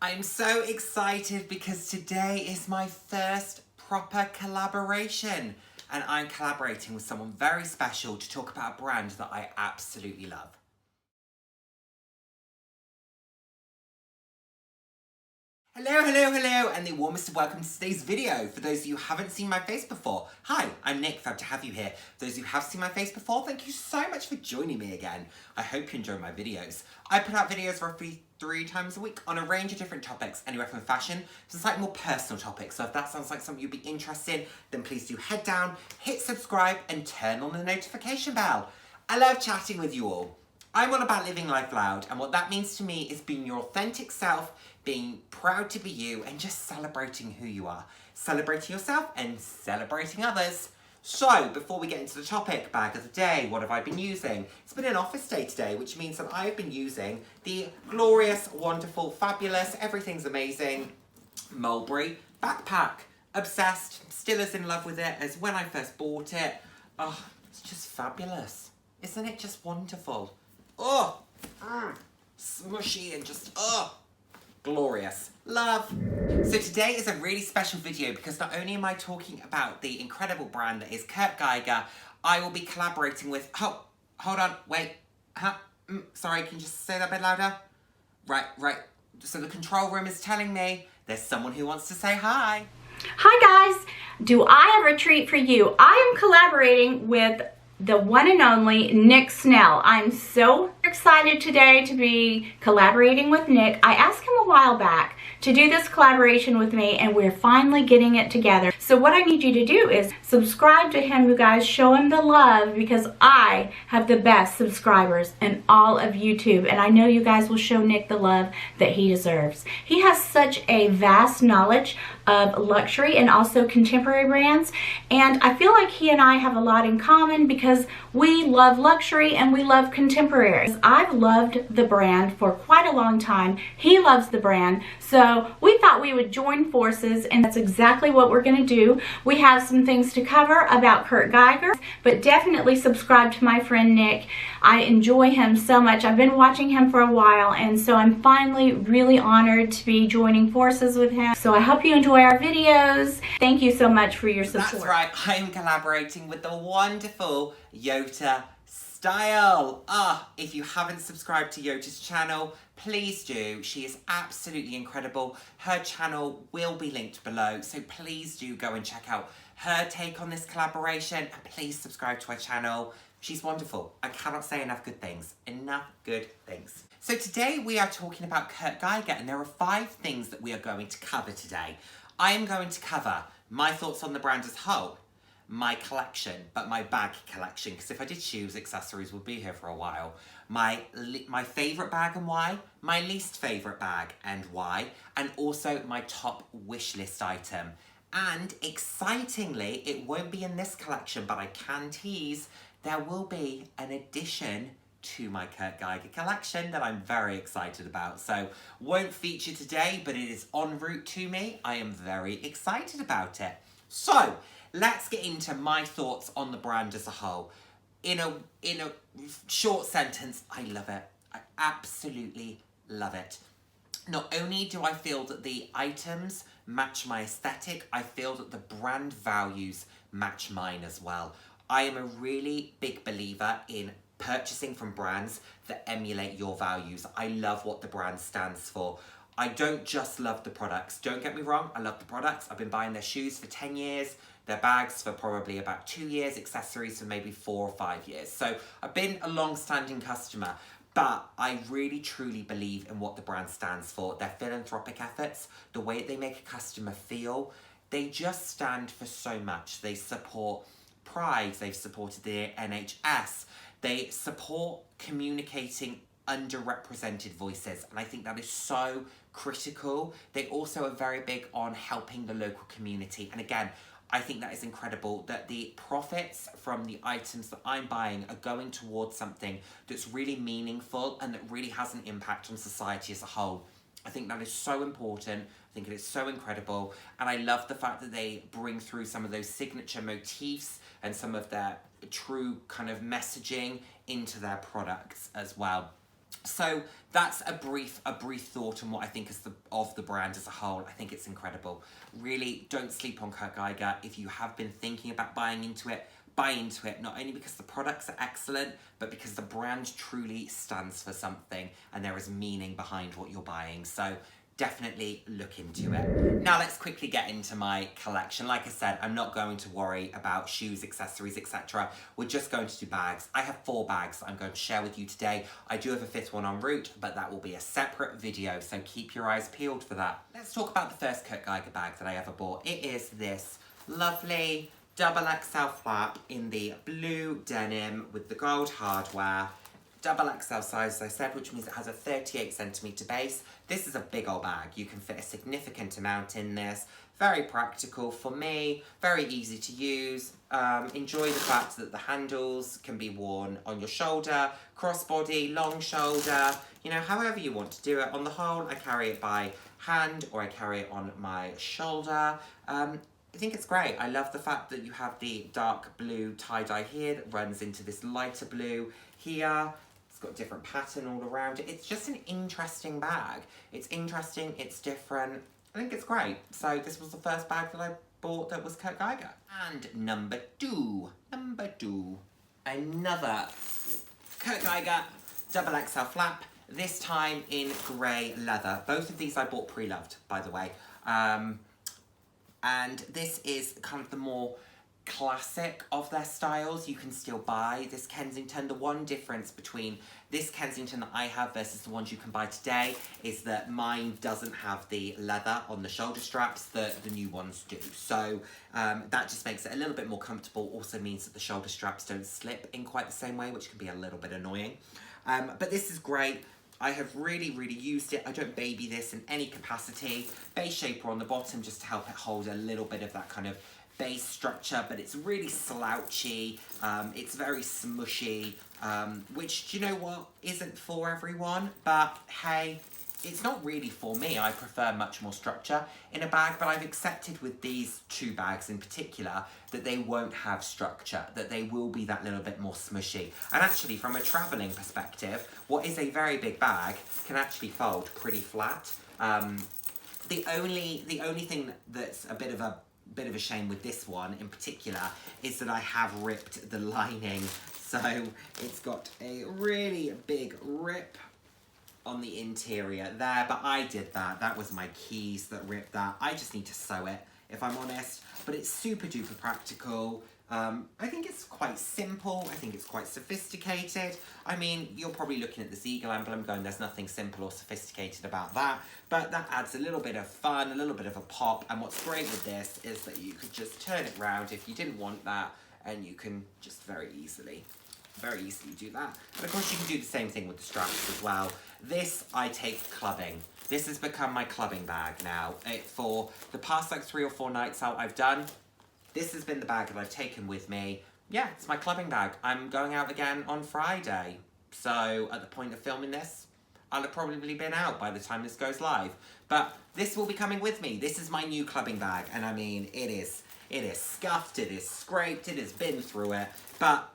I'm so excited because today is my first proper collaboration and I'm collaborating with someone very special to talk about a brand that I absolutely love. Hello, and the warmest of welcome to today's video. For those of you who haven't seen my face before, hi, I'm Nick, glad to have you here. For those of you who have seen my face before, thank you so much for joining me again. I hope you enjoy my videos. I put out videos roughly 3 times a week on a range of different topics, anywhere from fashion to slightly more personal topics. So if that sounds like something you'd be interested in, then please do head down, hit subscribe, and turn on the notification bell. I love chatting with you all. I'm all about living life loud, and what that means to me is being your authentic self, being proud to be you, and just celebrating who you are. Celebrating yourself and celebrating others. So, before we get into the topic, bag of the day, what have I been using? It's been an office day today, which means that I've been using the glorious, wonderful, fabulous, everything's amazing Mulberry backpack. Obsessed, still as in love with it as when I first bought it. Oh, it's just fabulous. Isn't it just wonderful? Oh, smushy and just, glorious. Love. So today is a really special video because not only am I talking about the incredible brand that is Kurt Geiger, I will be collaborating with, hold on, wait, sorry, can you just say that a bit louder? Right, so the control room is telling me there's someone who wants to say hi. Hi guys, do I have a treat for you? I am collaborating with the one and only Nick Snell. I'm so excited today to be collaborating with Nick. I asked him a while back to do this collaboration with me and we're finally getting it together. So what I need you to do is subscribe to him, you guys. Show him the love because I have the best subscribers in all of YouTube and I know you guys will show Nick the love that he deserves. He has such a vast knowledge of luxury and also contemporary brands, and I feel like he and I have a lot in common because we love luxury and we love contemporary. I've loved the brand for quite a long time. He loves the brand, so we thought we would join forces, and that's exactly what we're going to do. We have some things to cover about Kurt Geiger, but definitely subscribe to my friend Nick. I enjoy him so much. I've been watching him for a while, and so I'm finally really honored to be joining forces with him. So I hope you enjoy our videos. Thank you so much for your support. That's right, I'm collaborating with the wonderful Yota Style. If you haven't subscribed to Yota's channel, please do. She is absolutely incredible. Her channel will be linked below, so please do go and check out her take on this collaboration, and please subscribe to her channel. She's wonderful. I cannot say enough good things. Enough good things. So today we are talking about Kurt Geiger, and there are 5 things that we are going to cover today. I am going to cover my thoughts on the brand as a whole, my collection, but my bag collection, because if I did shoes, accessories would be here for a while. My favourite bag and why, my least favourite bag and why, and also my top wish list item. And excitingly, it won't be in this collection, but I can tease there will be an addition to my Kurt Geiger collection that I'm very excited about. So, won't feature today, but it is en route to me. I am very excited about it. So, let's get into my thoughts on the brand as a whole. In a short sentence, I love it. I absolutely love it. Not only do I feel that the items match my aesthetic, I feel that the brand values match mine as well. I am a really big believer in purchasing from brands that emulate your values. I love what the brand stands for. I don't just love the products. Don't get me wrong, I love the products. I've been buying their shoes for 10 years, their bags for probably about 2 years, accessories for maybe 4 or 5 years. So I've been a long-standing customer, but I really truly believe in what the brand stands for. Their philanthropic efforts, the way they make a customer feel, they just stand for so much. They support Pride, they've supported the NHS, they support communicating underrepresented voices, and I think that is so critical. They also are very big on helping the local community, and again, I think that is incredible that the profits from the items that I'm buying are going towards something that's really meaningful and that really has an impact on society as a whole. I think that is so important. I think it is so incredible. And I love the fact that they bring through some of those signature motifs and some of their true kind of messaging into their products as well. So that's a brief thought on what I think of the brand as a whole. I think it's incredible. Really, don't sleep on Kurt Geiger. If you have been thinking about buying into it, buy into it, not only because the products are excellent, but because the brand truly stands for something and there is meaning behind what you're buying. So definitely look into it. Now let's quickly get into my collection. Like I said, I'm not going to worry about shoes, accessories, etc. We're just going to do bags. I have 4 bags that I'm going to share with you today. I do have a 5th one en route, but that will be a separate video, so keep your eyes peeled for that. Let's talk about the first Kurt Geiger bag that I ever bought. It is this lovely double XL flap in the blue denim with the gold hardware. Double XL size, as I said, which means it has a 38cm base. This is a big old bag. You can fit a significant amount in this. Very practical for me, very easy to use. Enjoy the fact that the handles can be worn on your shoulder, crossbody, long shoulder, you know, however you want to do it. On the whole, I carry it by hand or I carry it on my shoulder. I think it's great. I love the fact that you have the dark blue tie-dye here that runs into this lighter blue here. It's got a different pattern all around it. It's just an interesting bag. It's interesting, it's different. I think it's great. So this was the first bag that I bought that was Kurt Geiger. And number two, another Kurt Geiger double XL flap, this time in grey leather. Both of these I bought pre-loved, by the way. And this is kind of the more classic of their styles. You can still buy this Kensington. The one difference between this Kensington that I have versus the ones you can buy today is that mine doesn't have the leather on the shoulder straps that the new ones do. So that just makes it a little bit more comfortable. Also means that the shoulder straps don't slip in quite the same way, which can be a little bit annoying. But this is great. I have really used it. I don't baby this in any capacity. Base shaper on the bottom just to help it hold a little bit of that kind of base structure, but it's really slouchy. It's very smushy, which, do you know what, isn't for everyone, but hey, it's not really for me. I prefer much more structure in a bag, but I've accepted with these 2 bags in particular that they won't have structure, that they will be that little bit more smushy. And actually, from a traveling perspective, what is a very big bag can actually fold pretty flat. The only thing that's a bit of a shame with this one in particular is that I have ripped the lining. So it's got a really big rip on the interior there, but I did that. That was my keys that ripped that. I just need to sew it, if I'm honest, but it's super duper practical. I think it's quite simple. I think it's quite sophisticated. I mean, you're probably looking at this eagle emblem going, there's nothing simple or sophisticated about that, but that adds a little bit of fun, a little bit of a pop, and what's great with this is that you could just turn it round if you didn't want that, and you can just very easily do that. And of course you can do the same thing with the straps as well. This I take clubbing. This has become my clubbing bag now. For the past like 3 or 4 nights out I've done, this has been the bag that I've taken with me. Yeah, it's my clubbing bag. I'm going out again on Friday. So at the point of filming this, I'll have probably been out by the time this goes live. But this will be coming with me. This is my new clubbing bag. And I mean, it is scuffed, it is scraped, it has been through it. But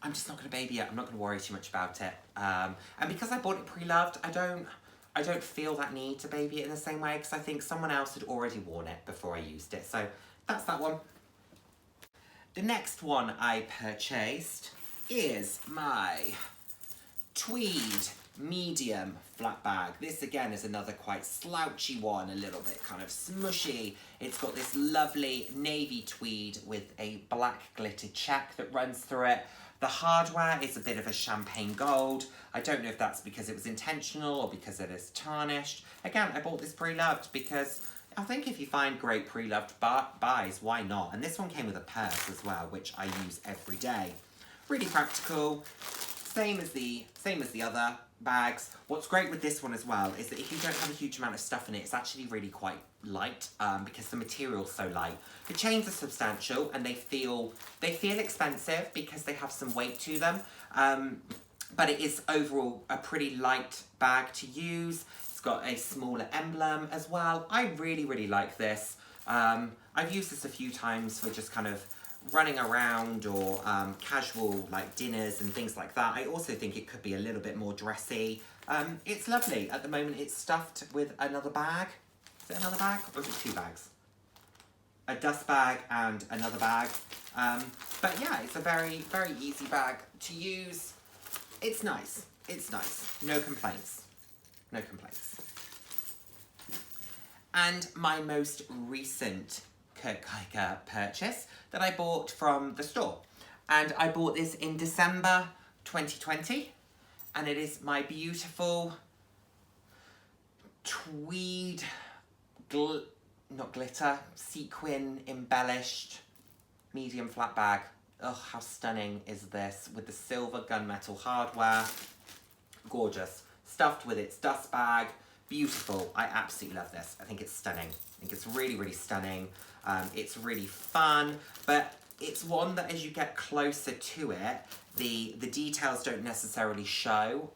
I'm just not going to baby it. I'm not going to worry too much about it. And because I bought it pre-loved, I don't feel that need to baby it in the same way because I think someone else had already worn it before I used it. So that's that one. The next one I purchased is my tweed medium flat bag. This again is another quite slouchy one, a little bit kind of smushy. It's got this lovely navy tweed with a black glittered check that runs through it. The hardware is a bit of a champagne gold. I don't know if that's because it was intentional or because it is tarnished. Again, I bought this pre-loved because I think if you find great pre-loved buys, why not? And this one came with a purse as well, which I use every day. Really practical, same as the other bags. What's great with this one as well is that if you don't have a huge amount of stuff in it, it's actually really quite light because the material's so light. The chains are substantial and they feel expensive because they have some weight to them, but it is overall a pretty light bag to use. It's got a smaller emblem as well. I really like this. I've used this a few times for just kind of running around or casual like dinners and things like that. I also think it could be a little bit more dressy. It's lovely. At the moment it's stuffed with another bag. Is it another bag or is it 2 bags? A dust bag and another bag. But yeah, it's a very, very easy bag to use. It's nice. It's nice. No complaints. No complaints. And my most recent Kurt Geiger purchase that I bought from the store. And I bought this in December 2020. And it is my beautiful tweed, not glitter, sequin embellished medium flat bag. Oh, how stunning is this with the silver gunmetal hardware. Gorgeous. Stuffed with its dust bag. Beautiful. I absolutely love this. I think it's stunning. I think it's really, really stunning. It's really fun, but it's one that as you get closer to it, the details don't necessarily show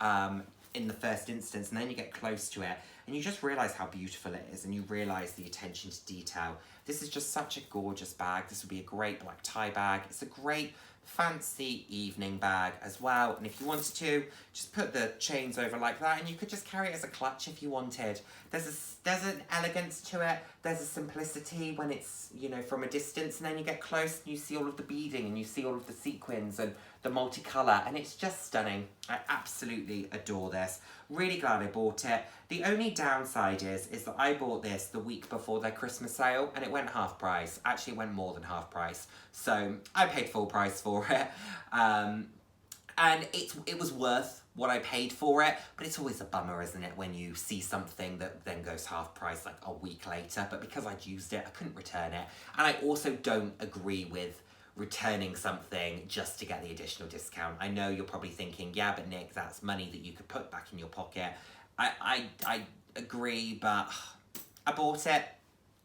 in the first instance, and then you get close to it and you just realize how beautiful it is, and you realize the attention to detail. This is just such a gorgeous bag. This would be a great black tie bag. It's a great fancy evening bag as well, and if you wanted to just put the chains over like that, and you could just carry it as a clutch if you wanted. There's an elegance to it. There's a simplicity when it's, you know, from a distance, and then you get close and you see all of the beading and you see all of the sequins and the multicolour, and it's just stunning. I absolutely adore this. Really glad I bought it. The only downside is that I bought this the week before their Christmas sale, and it went half price. Actually, it went more than half price. So I paid full price for it. And it was worth what I paid for it, but it's always a bummer, isn't it, when you see something that then goes half price like a week later. But because I'd used it, I couldn't return it. And I also don't agree with returning something just to get the additional discount. I know you're probably thinking, yeah, but Nick, that's money that you could put back in your pocket. I agree, but I bought it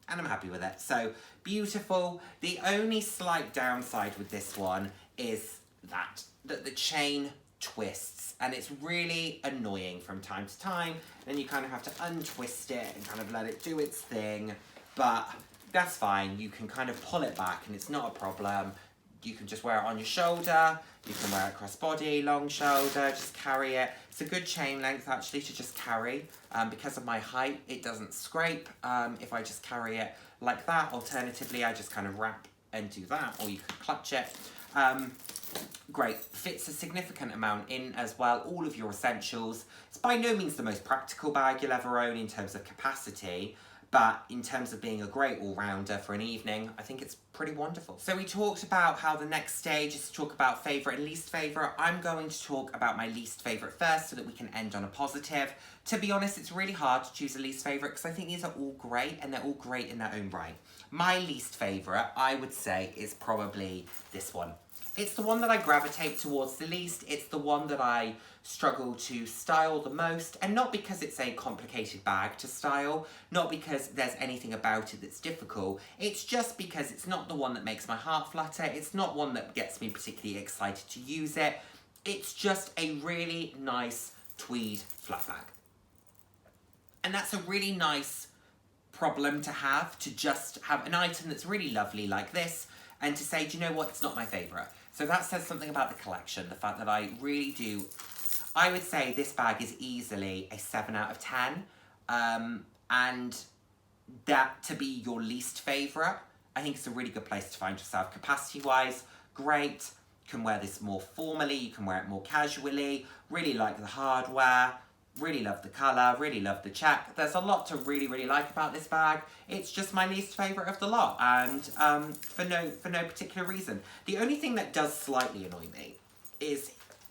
and I'm happy with it. So beautiful. The only slight downside with this one is that the chain twists, and it's really annoying from time to time. Then you kind of have to untwist it and kind of let it do its thing, but that's fine. You can kind of pull it back and it's not a problem. You can just wear it on your shoulder. You can wear it crossbody, long shoulder, just carry it. It's a good chain length actually to just carry. Because of my height, it doesn't scrape if I just carry it like that. Alternatively, I just kind of wrap and do that, or you could clutch it. Great, fits a significant amount in as well, all of your essentials. It's by no means the most practical bag you'll ever own in terms of capacity, but in terms of being a great all-rounder for an evening, I think it's pretty wonderful. So we talked about how the next stage is to talk about favourite and least favourite. I'm going to talk about my least favourite first so that we can end on a positive. To be honest, it's really hard to choose a least favourite because I think these are all great and they're all great in their own right. My least favourite, I would say, is probably this one. It's the one that I gravitate towards the least. It's the one that I struggle to style the most, and not because it's a complicated bag to style, not because there's anything about it that's difficult. It's just because it's not the one that makes my heart flutter. It's not one that gets me particularly excited to use it. It's just a really nice tweed flat bag. And that's a really nice problem to just have an item that's really lovely like this, and to say, do you know what, it's not my favourite. So that says something about the collection, the fact that I really do. I would say this bag is easily a 7 out of 10. And that to be your least favourite, I think it's a really good place to find yourself. Capacity-wise, great. You can wear this more formally, you can wear it more casually. Really like the hardware. Really love the colour, really love the check. There's a lot to really, really like about this bag. It's just my least favourite of the lot, and for no particular reason. The only thing that does slightly annoy me is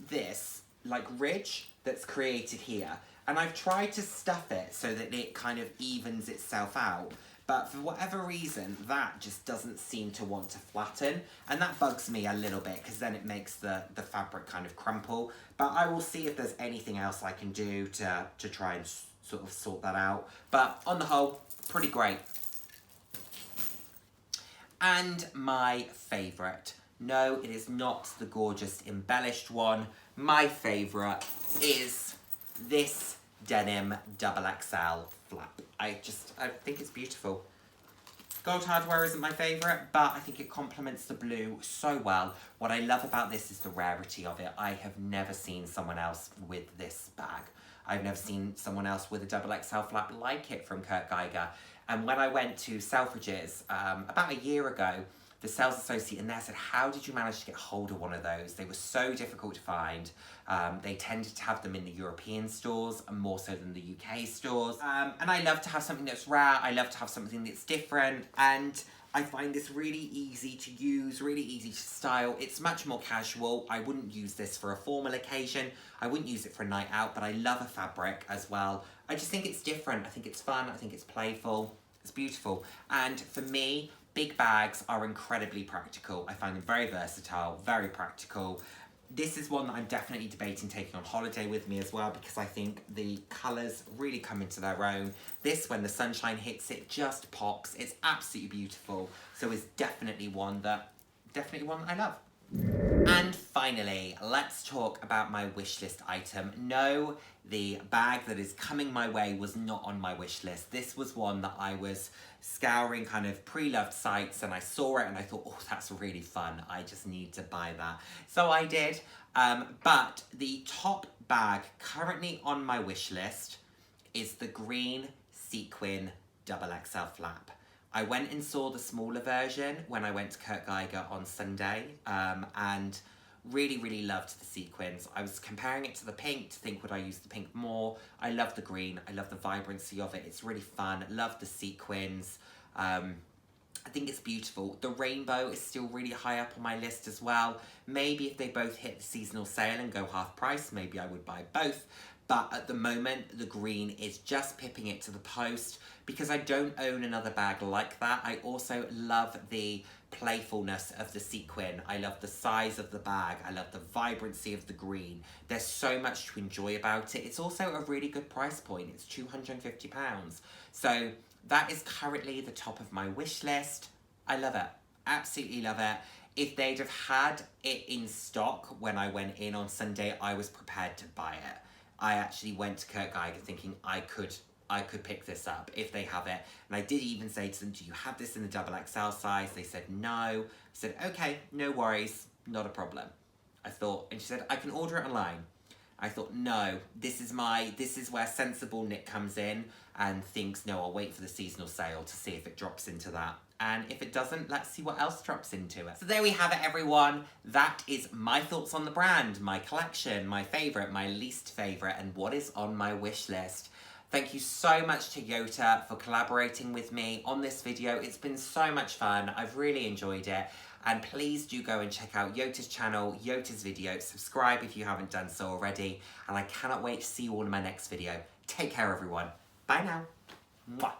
this, like, ridge that's created here. And I've tried to stuff it so that it kind of evens itself out. But for whatever reason, that just doesn't seem to want to flatten. And that bugs me a little bit, because then it makes the fabric kind of crumple. But I will see if there's anything else I can do to try and sort of sort that out. But on the whole, pretty great. And my favourite. No, it is not the gorgeous embellished one. My favourite is this denim XXL flap. I think it's beautiful. Gold hardware isn't my favourite, but I think it complements the blue so well. What I love about this is the rarity of it. I have never seen someone else with this bag. I've never seen someone else with a XXL flap like it from Kurt Geiger. And when I went to Selfridges about a year ago, the sales associate in there said, how did you manage to get hold of one of those? They were so difficult to find. They tended to have them in the European stores more so than the UK stores. And I love to have something that's rare. I love to have something that's different. And I find this really easy to use, really easy to style. It's much more casual. I wouldn't use this for a formal occasion. I wouldn't use it for a night out, but I love a fabric as well. I just think it's different. I think it's fun. I think it's playful. It's beautiful. And for me, big bags are incredibly practical. I find them very versatile, very practical. This is one that I'm definitely debating taking on holiday with me as well, because I think the colours really come into their own. This, when the sunshine hits it, just pops. It's absolutely beautiful. So it's definitely one that I love. And finally, let's talk about my wish list item. No, the bag that is coming my way was not on my wish list. This was one that I was scouring kind of pre-loved sites, and I saw it and I thought, oh, that's really fun. I just need to buy that. So I did. But the top bag currently on my wish list is the green sequin XXL flap. I went and saw the smaller version when I went to Kurt Geiger on Sunday, and really loved the sequins. I was comparing it to the pink to think, would I use the pink more? I love the green. I love the vibrancy of it. It's really fun. Love the sequins. I think it's beautiful. The rainbow is still really high up on my list as well. Maybe if they both hit the seasonal sale and go half price, maybe I would buy both. But at the moment, the green is just pipping it to the post because I don't own another bag like that. I also love the playfulness of the sequin. I love the size of the bag. I love the vibrancy of the green. There's so much to enjoy about it. It's also a really good price point. It's £250. So that is currently the top of my wish list. I love it. Absolutely love it. If they'd have had it in stock when I went in on Sunday, I was prepared to buy it. I actually went to Kurt Geiger thinking I could pick this up if they have it. And I did even say to them, do you have this in the XXL size? They said no. I said, okay, no worries, not a problem. I thought, and she said, I can order it online. I thought, no, this is where sensible Nick comes in and thinks, no, I'll wait for the seasonal sale to see if it drops into that. And if it doesn't, let's see what else drops into it. So there we have it, everyone. That is my thoughts on the brand, my collection, my favourite, my least favourite, and what is on my wish list. Thank you so much to Yota for collaborating with me on this video. It's been so much fun. I've really enjoyed it. And please do go and check out Yota's channel, Yota's video. Subscribe if you haven't done so already. And I cannot wait to see you all in my next video. Take care, everyone. Bye now. Mwah.